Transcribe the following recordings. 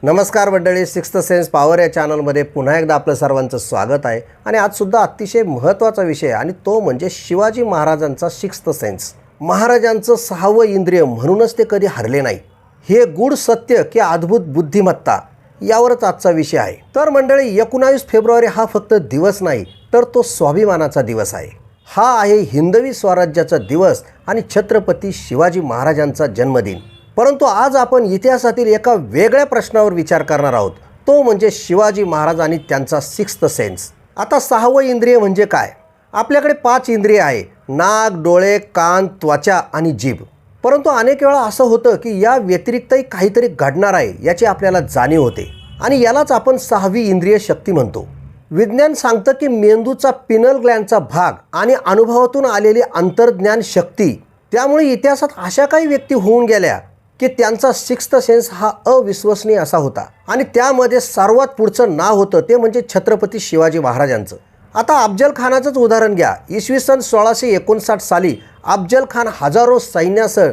नमस्कार मंडळी, sixth sense power या चॅनलमध्ये पुन्हा एकदा आपलं सर्वांचं स्वागत आहे. आणि आज सुद्धा अतिशय महत्त्वाचा विषय आणि तो म्हणजे शिवाजी महाराजांचा सिक्स्थ सेन्स. महाराजांचं सहावं इंद्रिय म्हणूनच ते कधी हरले नाही. हे गूढ सत्य की अद्भुत बुद्धिमत्ता यावरच आजचा विषय आहे. तर मंडळी, 19 फेब्रुवारी हा फक्त दिवस नाही तर तो स्वाभिमानाचा दिवस आहे. हा आहे हिंदवी स्वराज्याचा दिवस आणि छत्रपती शिवाजी महाराजांचा जन्मदिन. परंतु आज आपण इतिहासातील एका वेगळ्या प्रश्नावर विचार करणार आहोत, तो म्हणजे शिवाजी महाराज आणि त्यांचा सिक्स्थ सेन्स. आता सहावं इंद्रिय म्हणजे काय? आपल्याकडे 5 इंद्रिय आहे: नाक, डोळे, कान, त्वचा आणि जीभ. परंतु अनेक वेळा असं होतं की या व्यतिरिक्तही काहीतरी घडणार आहे याची आपल्याला जाणीव होते आणि यालाच आपण सहावी इंद्रिय शक्ती म्हणतो. विज्ञान सांगतं की मेंदूचा पिनल ग्लँडचा भाग आणि अनुभवातून आलेली अंतर्ज्ञान शक्ती, त्यामुळे इतिहासात अशा काही व्यक्ती होऊन गेल्या की त्यांचा सिक्स्थ सेन्स हा अविश्वसनीय असा होता. आणि त्यामध्ये सर्वात पुढचं नाव होतं ते म्हणजे छत्रपती शिवाजी महाराजांचं. आता अफजल खानाचंच उदाहरण घ्या. इसवी सन 1659 साली अफजल खान हजारो सैन्यासह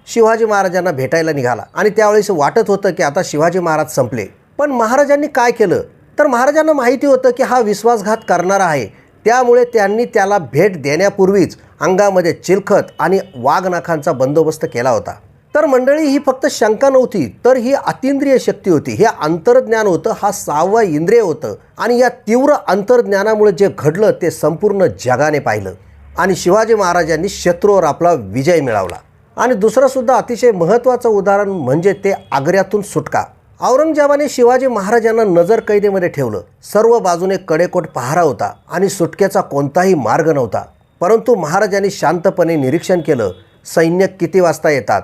शिवाजी महाराजांना भेटायला निघाला आणि त्यावेळेस वाटत होतं की आता शिवाजी महाराज संपले. पण महाराजांनी काय केलं तर महाराजांना माहिती होतं की हा विश्वासघात करणारा आहे. त्यामुळे त्यांनी त्याला भेट देण्यापूर्वीच अंगामध्ये चिलखत आणि वाघनखांचा बंदोबस्त केला होता. तर मंडळी, ही फक्त शंका नव्हती, तर ही अतिंद्रिय शक्ती होती. हे अंतर्ज्ञान होतं, हा 6वं इंद्रिय होतं. आणि या तीव्र अंतर्ज्ञानामुळे जे घडलं ते संपूर्ण जगाने पाहिलं आणि शिवाजी महाराजांनी शत्रूवर आपला विजय मिळवला. आणि दुसरंसुद्धा अतिशय महत्त्वाचं उदाहरण म्हणजे ते आग्र्यातून सुटका. औरंगजेबाने शिवाजी महाराजांना नजरकैदेमध्ये ठेवलं. सर्व बाजूने कडेकोट पहारा होता आणि सुटकेचा कोणताही मार्ग नव्हता. परंतु महाराजांनी शांतपणे निरीक्षण केलं. सैन्य किती वाजता येतात,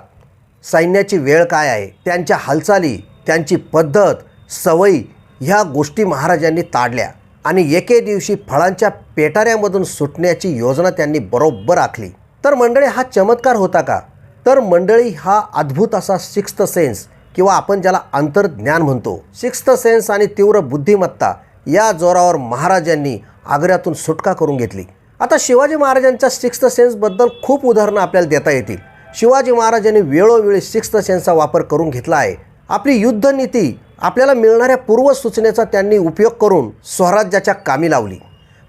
सैन्याची वेळ काय आहे, त्यांच्या हालचाली, त्यांची पद्धत, सवयी ह्या गोष्टी महाराजांनी ताडल्या आणि एके दिवशी फळांच्या पेटाऱ्यामधून सुटण्याची योजना त्यांनी बरोबर आखली. तर मंडळी, हा चमत्कार होता का? तर मंडळी, हा अद्भुत असा सिक्स्थ सेन्स किंवा आपण ज्याला अंतर्ज्ञान म्हणतो, सिक्स्थ सेन्स आणि तीव्र बुद्धिमत्ता या जोरावर महाराजांनी आग्र्यातून सुटका करून घेतली. आता शिवाजी महाराजांच्या सिक्स्थ सेन्सबद्दल खूप उदाहरणं आपल्याला देता येतील. शिवाजी महाराजांनी वेळोवेळी सिक्स्थ सेन्सचा वापर करून घेतला आहे. आपली युद्धनीती, आपल्याला मिळणाऱ्या पूर्वसूचनेचा त्यांनी उपयोग करून स्वराज्याच्या कामी लावली.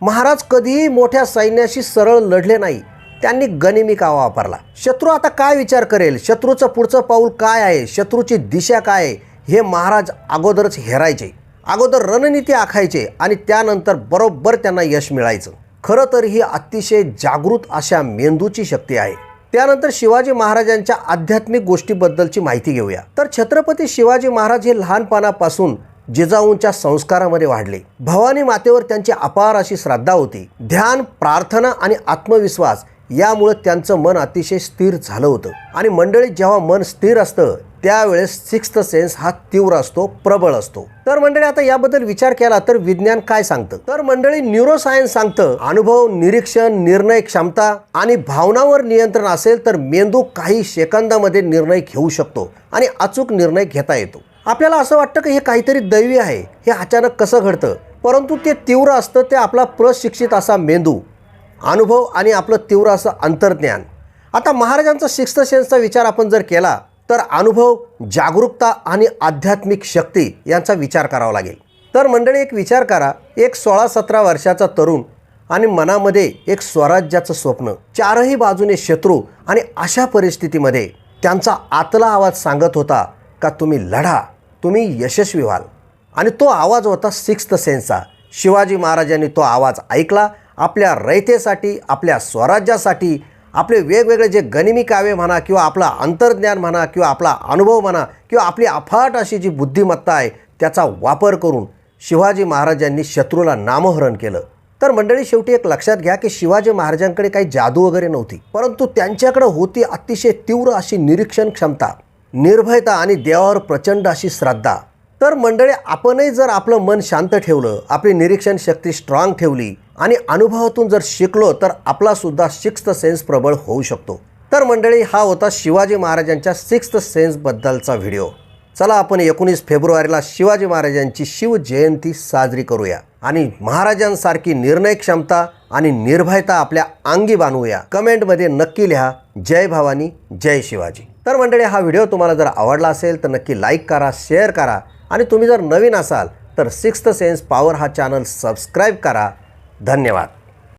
महाराज कधीही मोठ्या सैन्याशी सरळ लढले नाही. त्यांनी गनिमी कावा वापरला. शत्रू आता काय विचार करेल, शत्रूचं पुढचं पाऊल काय आहे, शत्रूची दिशा काय आहे, हे महाराज अगोदरच हेरायचे. अगोदर रणनीती आखायचे आणि त्यानंतर बरोबर त्यांना यश मिळायचं. खरं तर ही अतिशय जागृत अशा मेंदूची शक्ती आहे. त्यानंतर शिवाजी महाराजांच्या आध्यात्मिक गोष्टीबद्दलची माहिती घेऊया. तर छत्रपती शिवाजी महाराज हे लहानपणापासून जिजाऊंच्या संस्कारामध्ये वाढले. भवानी मातेवर त्यांची अपार अशी श्रद्धा होती. ध्यान, प्रार्थना आणि आत्मविश्वास यामुळे त्यांचं मन अतिशय स्थिर झालं होतं. आणि मंडळी, जेव्हा मन स्थिर असतं त्यावेळेस सिक्स्थ सेन्स हा तीव्र असतो, प्रबळ असतो. तर मंडळी, आता याबद्दल विचार केला तर विज्ञान काय सांगतं? तर मंडळी, न्यूरोसायन्स सांगतं अनुभव, निरीक्षण, निर्णय क्षमता आणि भावनावर नियंत्रण असेल तर मेंदू काही सेकंदामध्ये निर्णय घेऊ शकतो आणि अचूक निर्णय घेता येतो. आपल्याला असं वाटतं की हे काहीतरी दैवी आहे, हे अचानक कसं घडतं, परंतु ते तीव्र असतं. ते आपला प्रशिक्षित असा मेंदू, अनुभव आणि आपलं तीव्र असं अंतर्ज्ञान. आता महाराजांचा सिक्स्थ सेन्सचा विचार आपण जर केला तर अनुभव, जागरूकता आणि आध्यात्मिक शक्ती यांचा विचार करावा लागेल. तर मंडळी, एक विचार करा, एक 16-17 वर्षाचा तरुण आणि मनामध्ये एक स्वराज्याचं स्वप्न, चारही बाजूने शत्रू, आणि अशा परिस्थितीमध्ये त्यांचा आतला आवाज सांगत होता का तुम्ही लढा, तुम्ही यशस्वी व्हाल. आणि तो आवाज होता सिक्स्थ सेन्सचा. शिवाजी महाराजांनी तो आवाज ऐकला. आपल्या रयतेसाठी, आपल्या स्वराज्यासाठी, आपले वेगवेगळे जे गनिमी काव्य म्हणा किंवा आपला अंतर्ज्ञान म्हणा किंवा आपला अनुभव म्हणा किंवा आपली अफाट अशी जी बुद्धिमत्ता आहे त्याचा वापर करून शिवाजी महाराजांनी शत्रूला नामोहरण केलं. तर मंडळी, शेवटी एक लक्षात घ्या की शिवाजी महाराजांकडे काही जादू वगैरे नव्हती, परंतु त्यांच्याकडे होती अतिशय तीव्र अशी निरीक्षण क्षमता, निर्भयता आणि देवावर प्रचंड अशी श्रद्धा. तर मंडळी, आपणही जर आपलं मन शांत ठेवलं, आपली निरीक्षण शक्ती स्ट्रॉंग ठेवली आणि अनुभवातून जर शिकलो तर आपलासुद्धा सिक्स्थ सेन्स प्रबळ होऊ शकतो. तर मंडळी, हा होता शिवाजी महाराजांच्या सिक्स्थ सेन्सबद्दलचा व्हिडिओ. चला, आपण 19 फेब्रुवारीला शिवाजी महाराजांची शिवजयंती साजरी करूया आणि महाराजांसारखी निर्णय क्षमता आणि निर्भयता आपल्या अंगी बांधूया. कमेंटमध्ये नक्की लिहा, जय भवानी, जय शिवाजी. तर मंडळी, हा व्हिडिओ तुम्हाला जर आवडला असेल तर नक्की लाईक करा, शेअर करा आणि तुम्ही जर नवीन असाल तर सिक्स्थ सेन्स पॉवर हा चॅनल सबस्क्राईब करा. धन्यवाद.